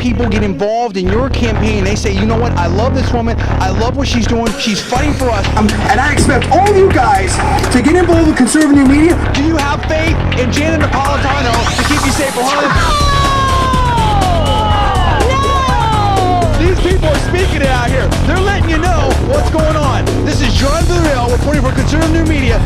people get involved in your campaign. They say, you know what, I love this woman, I love what she's doing, she's fighting for us. And I expect all of you guys to get involved with conservative media. Do you have faith in Janet Napolitano to keep you safe from harm? These people are speaking it out here. They're letting you know what's going on. This is John Villarreal reporting for Conservative New Media.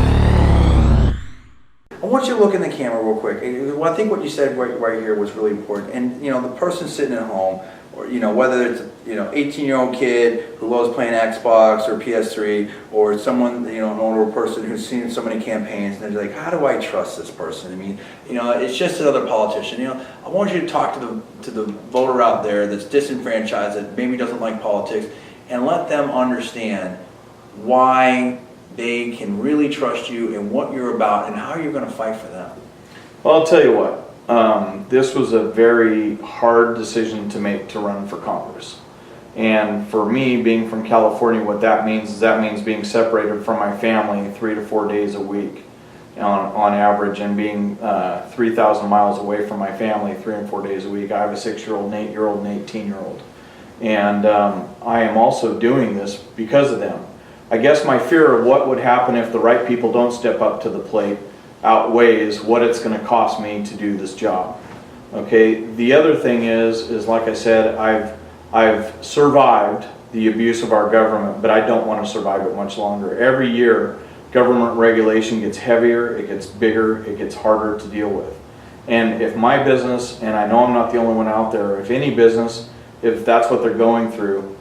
I want you to look in the camera real quick. Well, I think what you said right here was really important. And you know, the person sitting at home, or you know, whether it's 18-year-old kid who loves playing Xbox or PS3, or someone an older person who's seen so many campaigns, and they're like, how do I trust this person? I mean, it's just another politician. I want you to talk to the voter out there that's disenfranchised, that maybe doesn't like politics, and let them understand why they can really trust you and what you're about and how you're going to fight for them. Well, I'll tell you what. This was a very hard decision to make, to run for Congress. And for me, being from California, what that means is being separated from my family 3 to 4 days a week on average, and being 3,000 miles away from my family 3 and 4 days a week. I have a 6-year-old, an 8-year-old, and an 18-year-old. And I am also doing this because of them. I guess my fear of what would happen if the right people don't step up to the plate outweighs what it's going to cost me to do this job. Okay, the other thing is like I said, I've survived the abuse of our government, but I don't want to survive it much longer. Every year, government regulation gets heavier, it gets bigger, it gets harder to deal with. And if my business, and I know I'm not the only one out there, if any business, if that's what they're going through,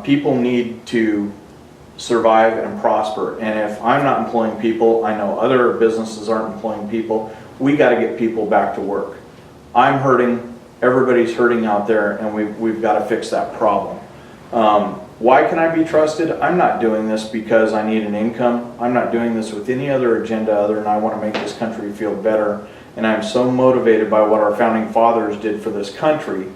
people need to survive and prosper. And if I'm not employing people, I know other businesses aren't employing people. We got to get people back to work. I'm hurting, everybody's hurting out there, and we've got to fix that problem. Why can I be trusted? I'm not doing this because I need an income. I'm not doing this with any other agenda other than I want to make this country feel better. And I'm so motivated by what our founding fathers did for this country,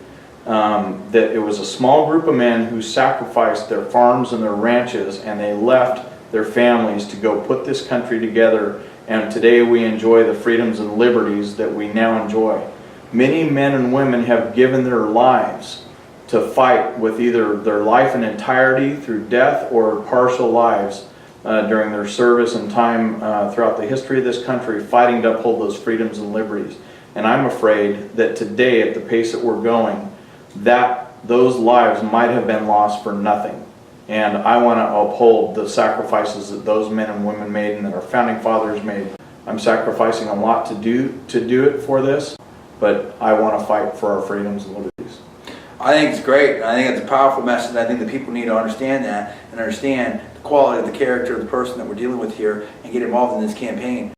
that it was a small group of men who sacrificed their farms and their ranches, and they left their families to go put this country together, and today we enjoy the freedoms and liberties that we now enjoy. Many men and women have given their lives to fight, with either their life in entirety through death or partial lives during their service and time throughout the history of this country, fighting to uphold those freedoms and liberties. And I'm afraid that today, at the pace that we're going, that those lives might have been lost for nothing. And I want to uphold the sacrifices that those men and women made and that our founding fathers made. I'm sacrificing a lot to do it for this, but I want to fight for our freedoms and liberties. I think it's great. I think it's a powerful message. I think that people need to understand that and understand the quality of the character of the person that we're dealing with here and get involved in this campaign.